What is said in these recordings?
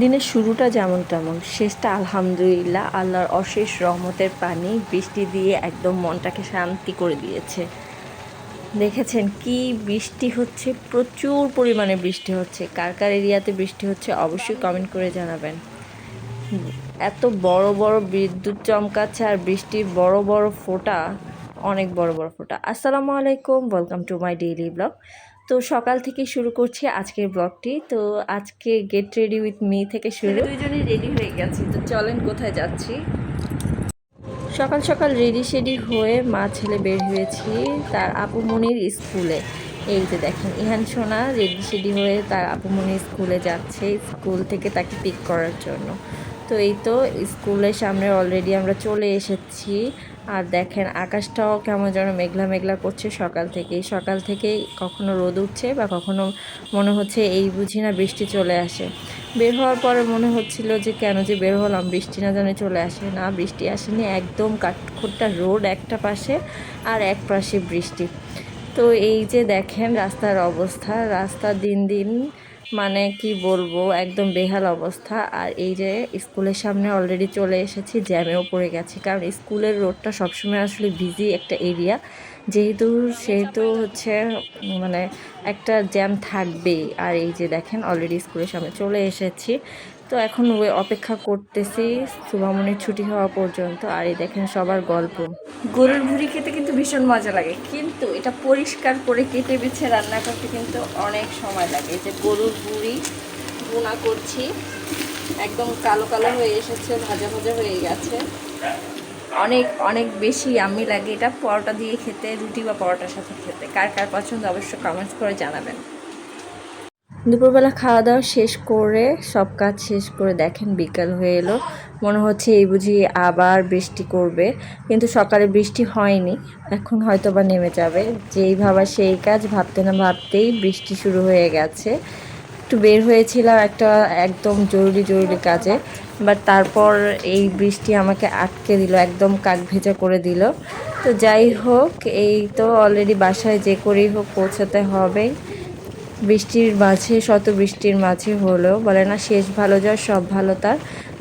দিনের শুরুটা যেমন তেমন, শেষটা আলহামদুলিল্লাহ আল্লাহর অশেষ রহমতের পানি বৃষ্টি দিয়ে একদম মনটাকে শান্তি করে দিয়েছে। দেখেছেন কি বৃষ্টি হচ্ছে, প্রচুর পরিমাণে বৃষ্টি হচ্ছে। কার কার এরিয়াতে বৃষ্টি হচ্ছে অবশ্যই কমেন্ট করে জানাবেন। এত বড় বড় বিদ্যুৎ চমকাচ্ছে আর বৃষ্টির বড় বড় ফোঁটা, অনেক বড় বড় ফোঁটা। আসসালামু আলাইকুম, welcome to my daily blog. তো সকাল থেকে শুরু করছি আজকের ব্লগটি। তো আজকে গেট রেডি উইথ মি থেকে শুরু। দুইজনই রেডি হয়ে গেছি, তো চলেন কোথায় যাচ্ছি। সকাল সকাল রেডি শেডি হয়ে মা ছেলে বের হয়েছি তার আপুমনির স্কুলে। এই যে দেখেন ইহান সোনা রেডি শেডি হয়ে তার আপুমনির স্কুলে যাচ্ছে, স্কুল থেকে তাকে পিক করার জন্য। তো এই তো স্কুলের সামনে অলরেডি আমরা চলে এসেছি। আর দেখেন আকাশটাও কেমন যেন মেঘলা মেঘলা করছে সকাল থেকেই কখনো রোদ উঠছে বা কখনো মনে হচ্ছে এই বুঝি না বৃষ্টি চলে আসে। বের হওয়ার পরে মনে হচ্ছিল যে কেন যে বের হলাম, বৃষ্টি না জানে চলে আসে। না, বৃষ্টি আসেনি, একদম কাঠখোট্টা রোড একটা পাশে আর এক পাশে বৃষ্টি। তো এই যে দেখেন রাস্তার অবস্থা, রাস্তা দিন দিন মানে কি বলবো একদম বেহাল অবস্থা। আর এই যে স্কুলের সামনে অলরেডি চলে এসেছি, জ্যামেও পড়ে গেছি, কারণ স্কুলের রোডটা সবসময় আসলে বিজি একটা এরিয়া, যেহেতু সেহেতু হচ্ছে মানে একটা জ্যাম থাকবেই। আর এই যে দেখেন অলরেডি স্কুলের সামনে চলে এসেছি। তো এখন অপেক্ষা করতেছি শুভামনির ছুটি হওয়া পর্যন্ত। আর এই দেখেন সবার গল্প। গরুর ভুঁড়ি খেতে কিন্তু ভীষণ মজা লাগে, কিন্তু এটা পরিষ্কার করে কেটে বেছে রান্না করতে কিন্তু অনেক সময় লাগে। যে গরুর ভুঁড়ি ভুনা করছি, একদম কালো কালো হয়ে এসেছে, ভাজা ভাজা হয়ে গেছে। অনেক অনেক বেশি আমি লাগে এটা পরোটা দিয়ে খেতে, রুটি বা পরোটার সাথে খেতে। কার কার পছন্দ অবশ্যই কমেন্টস করে জানাবেন। দুপুরবেলা খাওয়া দাওয়া শেষ করে সব কাজ শেষ করে দেখেন বিকাল হয়ে এলো। মনে হচ্ছে এই বুঝি আবার বৃষ্টি করবে, কিন্তু সকালে বৃষ্টি হয়নি, এখন হয়তো বা নেমে যাবে। যেই ভাবা সেই কাজ, ভাবতে না ভাবতেই বৃষ্টি শুরু হয়ে গেছে। একটু বের হয়েছিলাম একটা একদম জরুরি কাজে, বাট তারপর এই বৃষ্টি আমাকে আটকে দিল, একদম কাক ভেজা করে দিল। তো যাই হোক, এই তো অলরেডি বাসায় যে করেই হোক পৌঁছাতে হবে। বৃষ্টির মাঝে, শত বৃষ্টির মাঝে হলেও বলে না শেষ ভালো যার সব ভালো তার।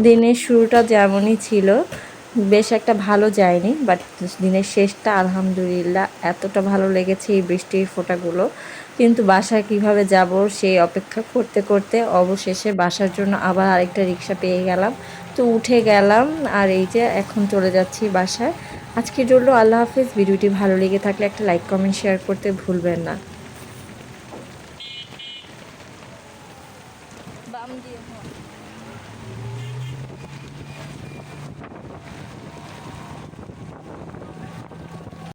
দিনের শুরুটা যেমনই ছিল, বেশ একটা ভালো যায়নি, বাট দিনের শেষটা আলহামদুলিল্লাহ এতটা ভালো লেগেছে এই বৃষ্টির ফোঁটাগুলো। কিন্তু বাসায় কিভাবে যাব সেই অপেক্ষা করতে করতে অবশেষে বাসার জন্য আবার আরেকটা রিক্সা পেয়ে গেলাম। তো উঠে গেলাম, আর এই যে এখন চলে যাচ্ছি বাসায়। আজকের জন্য আল্লাহ হাফিজ। ভিডিওটি ভালো লেগে থাকলে একটা লাইক কমেন্ট শেয়ার করতে ভুলবেন না।